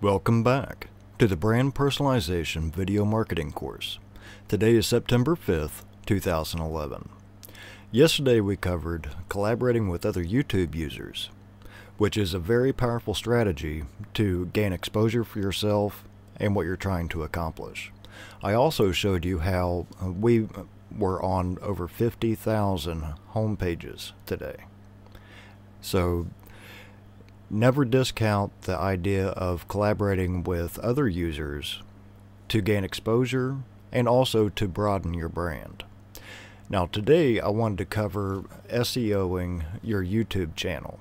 Welcome back to the Brand Personalization Video Marketing course. Today is September 5th, 2011. Yesterday we covered collaborating with other YouTube users, which is a very powerful strategy to gain exposure for yourself and what you're trying to accomplish. I also showed you how we were on over 50,000 home pages today. So never discount the idea of collaborating with other users to gain exposure and also to broaden your brand. Now today I wanted to cover SEOing your YouTube channel.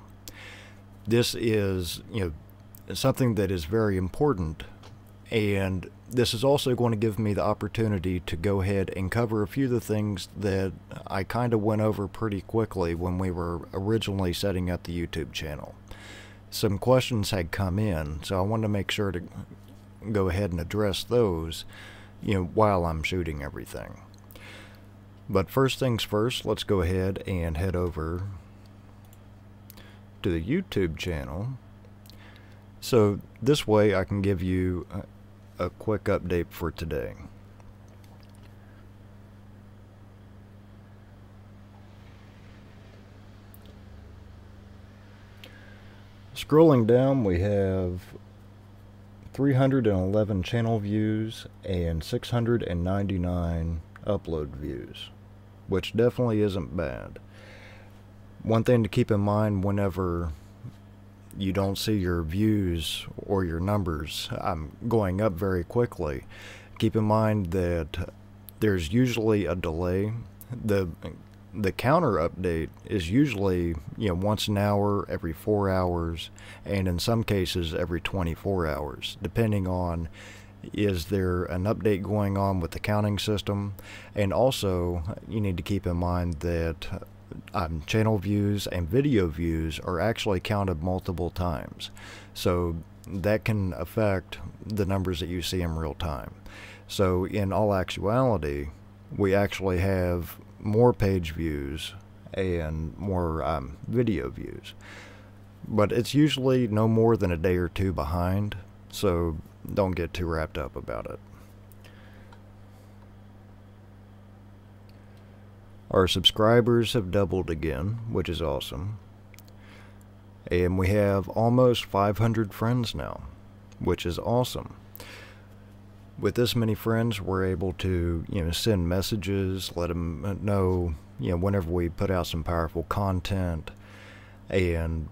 This is, something that is very important, and this is also going to give me the opportunity to go ahead and cover a few of the things that I kind of went over pretty quickly when we were originally setting up the YouTube channel. Some questions had come in, so I wanted to make sure to go ahead and address those, while I'm shooting everything. But first things first, let's go ahead and head over to the YouTube channel. So this way I can give you a quick update for today. Scrolling down, we have 311 channel views and 699 upload views, which definitely isn't bad. One thing to keep in mind whenever you don't see your views or your numbers going up very quickly, keep in mind that there's usually a delay. The counter update is usually once an hour, every 4 hours, and in some cases every 24 hours, depending on is there an update going on with the counting system. And also you need to keep in mind that channel views and video views are actually counted multiple times, so that can affect the numbers that you see in real time. So in all actuality, we actually have more page views and more video views, but it's usually no more than a day or two behind, so don't get too wrapped up about it. Our subscribers have doubled again, which is awesome, and we have almost 500 friends now, which is awesome. With this many friends, we're able to send messages, let them know whenever we put out some powerful content, and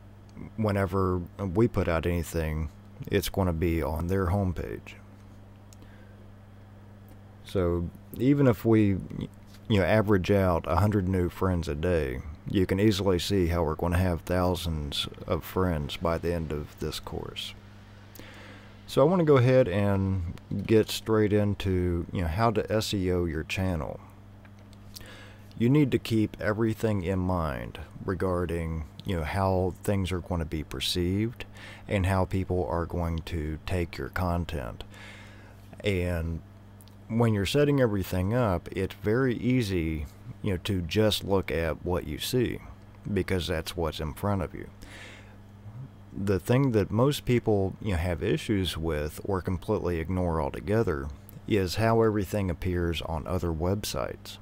whenever we put out anything, it's going to be on their homepage. So even if we average out 100 new friends a day, you can easily see how we're going to have thousands of friends by the end of this course. So I want to go ahead and get straight into how to SEO your channel. You need to keep everything in mind regarding how things are going to be perceived and how people are going to take your content. And when you're setting everything up, it's very easy to just look at what you see, because that's what's in front of you. The thing that most people have issues with or completely ignore altogether is how everything appears on other websites.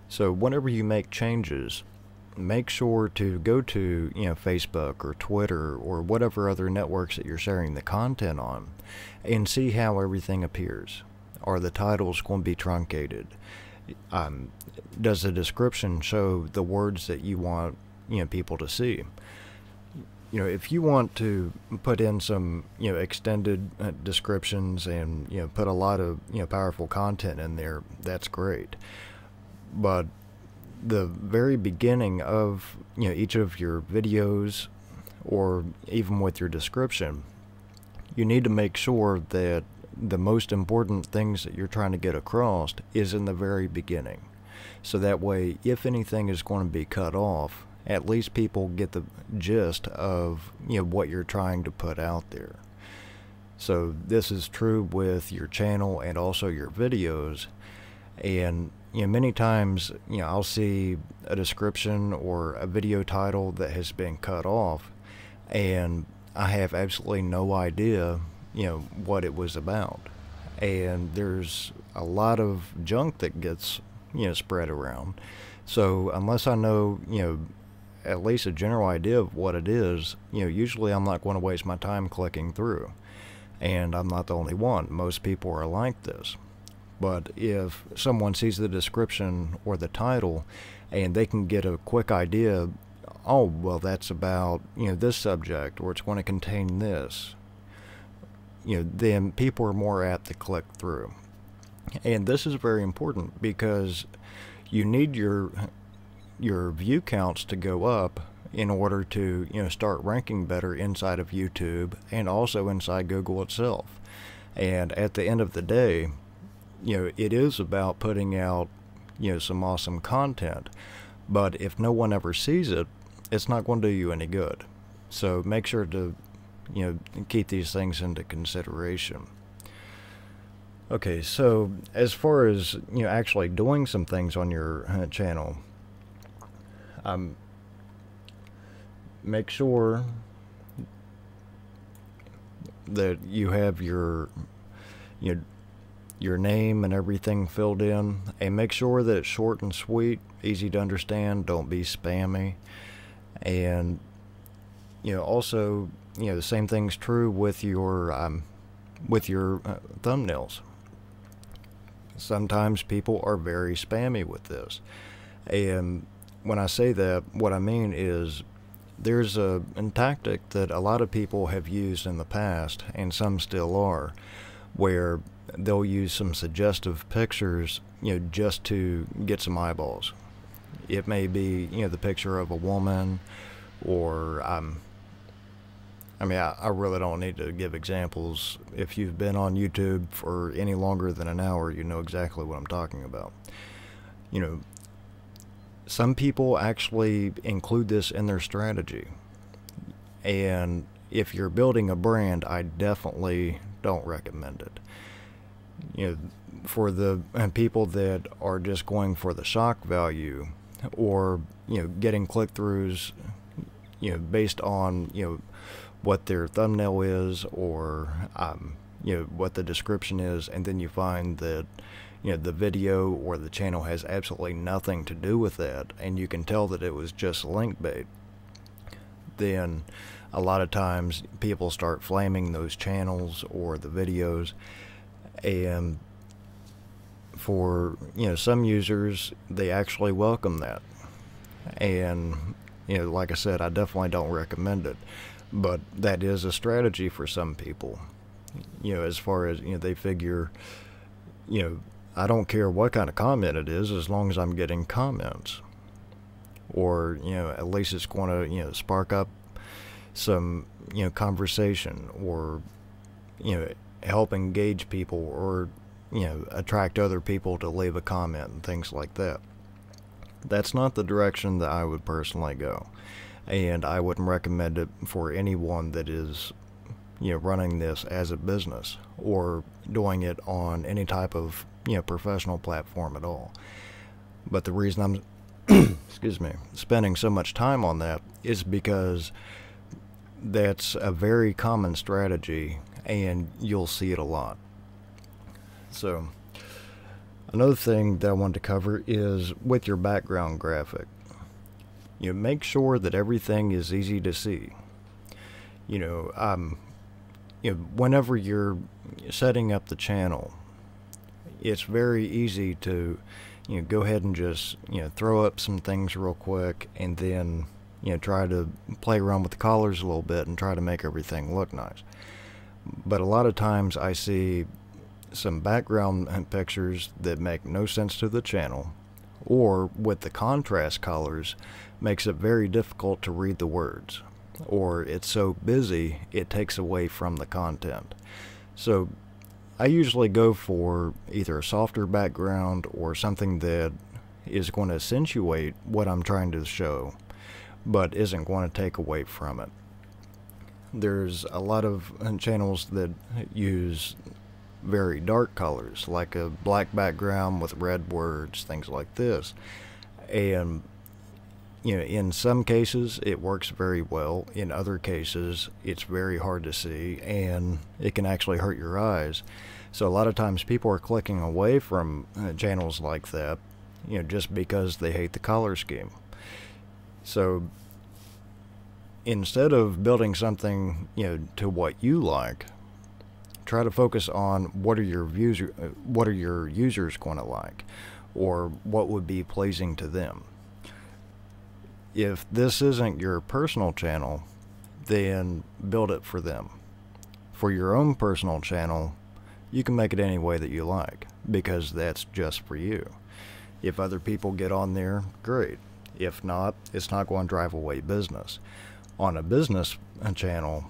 So whenever you make changes, make sure to go to Facebook or Twitter or whatever other networks that you're sharing the content on and see how everything appears. Are the titles going to be truncated? Does the description show the words that you want people to see? If you want to put in some extended descriptions and put a lot of powerful content in there, that's great. But the very beginning of each of your videos, or even with your description, you need to make sure that the most important things that you're trying to get across is in the very beginning. So that way, if anything is going to be cut off, at least people get the gist of what you're trying to put out there. So this is true with your channel and also your videos. And many times I'll see a description or a video title that has been cut off, and I have absolutely no idea what it was about. And there's a lot of junk that gets, spread around. So unless I know, at least a general idea of what it is, usually I'm not going to waste my time clicking through. And I'm not the only one. Most people are like this. But if someone sees the description or the title and they can get a quick idea, oh, well, that's about, this subject, or it's going to contain this, then people are more apt to click through. And this is very important because you need your view counts to go up in order to start ranking better inside of YouTube and also inside Google itself. And at the end of the day, it is about putting out some awesome content, but if no one ever sees it, it's not going to do you any good. So make sure to keep these things into consideration. Okay, so as far as actually doing some things on your channel, make sure that you have your name and everything filled in, and make sure that it's short and sweet, easy to understand. Don't be spammy. And also the same thing's true with your thumbnails. Sometimes people are very spammy with this, and when I say that, what I mean is there's a tactic that a lot of people have used in the past, and some still are, where they'll use some suggestive pictures, just to get some eyeballs. It may be, the picture of a woman, or I really don't need to give examples. If you've been on YouTube for any longer than an hour, you know exactly what I'm talking about. Some people actually include this in their strategy. And if you're building a brand, I definitely don't recommend it. For the people that are just going for the shock value, or getting click-throughs, based on what their thumbnail is, or what the description is, and then you find that the video or the channel has absolutely nothing to do with that, and you can tell that it was just link bait, then a lot of times people start flaming those channels or the videos. And for some users, they actually welcome that. And like I said, I definitely don't recommend it, but that is a strategy for some people. As far as they figure, I don't care what kind of comment it is, as long as I'm getting comments, or at least it's going to spark up some conversation, or help engage people, or attract other people to leave a comment and things like that. That's not the direction that I would personally go, and I wouldn't recommend it for anyone that is running this as a business, or doing it on any type of professional platform at all. But the reason I'm excuse me, spending so much time on that is because that's a very common strategy, and you'll see it a lot. So another thing that I wanted to cover is with your background graphic. Make sure that everything is easy to see. Whenever you're setting up the channel, it's very easy to go ahead and just throw up some things real quick, and then try to play around with the colors a little bit and try to make everything look nice. But a lot of times I see some background pictures that make no sense to the channel, or with the contrast colors makes it very difficult to read the words, or it's so busy it takes away from the content. So I usually go for either a softer background or something that is going to accentuate what I'm trying to show, but isn't going to take away from it. There's a lot of channels that use very dark colors, like a black background with red words, things like this. And in some cases it works very well. In other cases, it's very hard to see, and it can actually hurt your eyes. So a lot of times people are clicking away from channels like that, just because they hate the color scheme. So instead of building something, to what you like, try to focus on what are your users going to like, or what would be pleasing to them. If this isn't your personal channel, then build it for them. For your own personal channel, you can make it any way that you like, because that's just for you. If other people get on there, great. If not, it's not going to drive away business. On a business channel,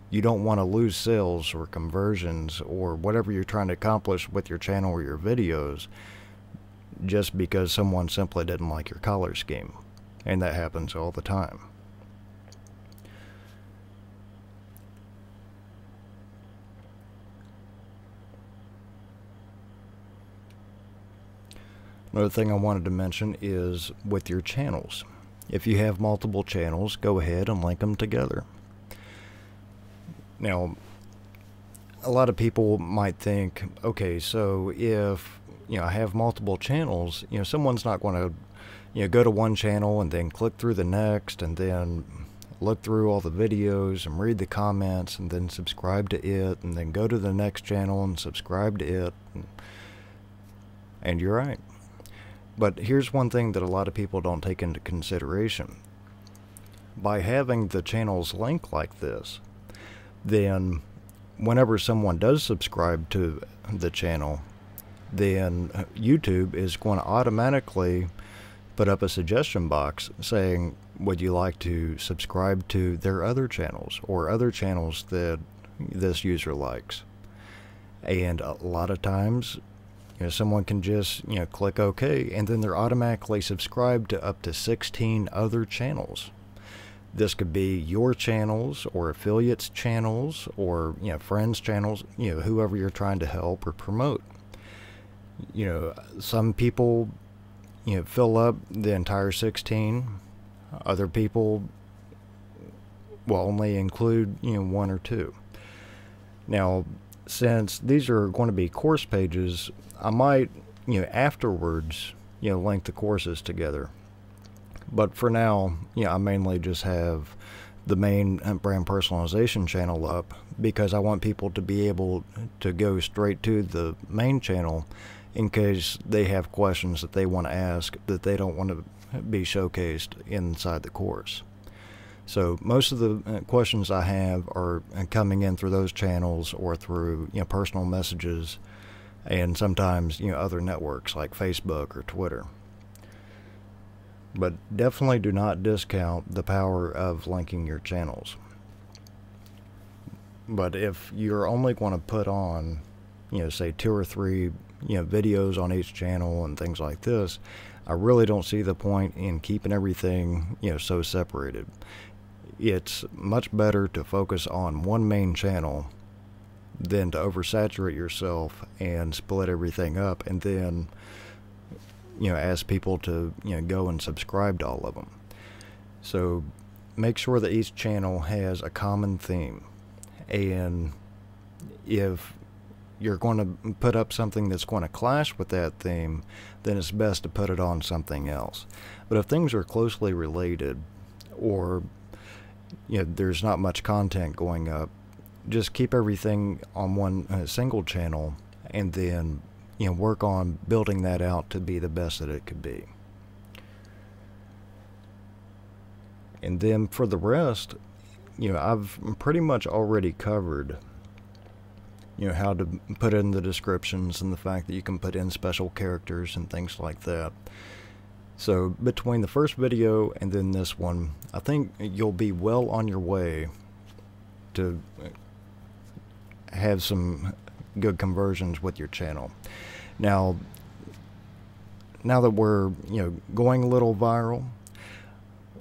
you don't want to lose sales or conversions or whatever you're trying to accomplish with your channel or your videos just because someone simply didn't like your color scheme. And that happens all the time. Another thing I wanted to mention is with your channels. If you have multiple channels, go ahead and link them together. Now, a lot of people might think, okay, so if I have multiple channels, someone's not going to go to one channel and then click through the next and then look through all the videos and read the comments and then subscribe to it and then go to the next channel and subscribe to it. And you're right. But here's one thing that a lot of people don't take into consideration. By having the channels linked like this, then whenever someone does subscribe to the channel, then YouTube is going to automatically put up a suggestion box saying, would you like to subscribe to their other channels or other channels that this user likes? And a lot of times, someone can just, click OK, and then they're automatically subscribed to up to 16 other channels. This could be your channels or affiliates channels or, friends channels, whoever you're trying to help or promote. Some people, fill up the entire 16. Other people will only include, 1 or 2. Now, since these are going to be course pages, I might, afterwards, link the courses together. But for now, I mainly just have the main brand personalization channel up because I want people to be able to go straight to the main channel in case they have questions that they want to ask that they don't want to be showcased inside the course. So most of the questions I have are coming in through those channels or through personal messages, and sometimes other networks like Facebook or Twitter. But definitely do not discount the power of linking your channels. But if you're only going to put on, say 2 or 3, videos on each channel and things like this, I really don't see the point in keeping everything, so separated. It's much better to focus on one main channel than to oversaturate yourself and split everything up and then ask people to go and subscribe to all of them. So make sure that each channel has a common theme, and if you're going to put up something that's going to clash with that theme, then it's best to put it on something else. But if things are closely related, or there's not much content going up, just keep everything on one single channel and then work on building that out to be the best that it could be. And then for the rest, I've pretty much already covered how to put in the descriptions and the fact that you can put in special characters and things like that. So between the first video and then this one, I think you'll be well on your way to have some good conversions with your channel. Now that we're going a little viral,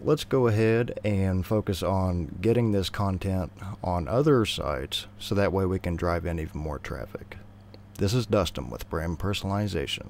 let's go ahead and focus on getting this content on other sites so that way we can drive in even more traffic. This is Dustin with Brand Personalization.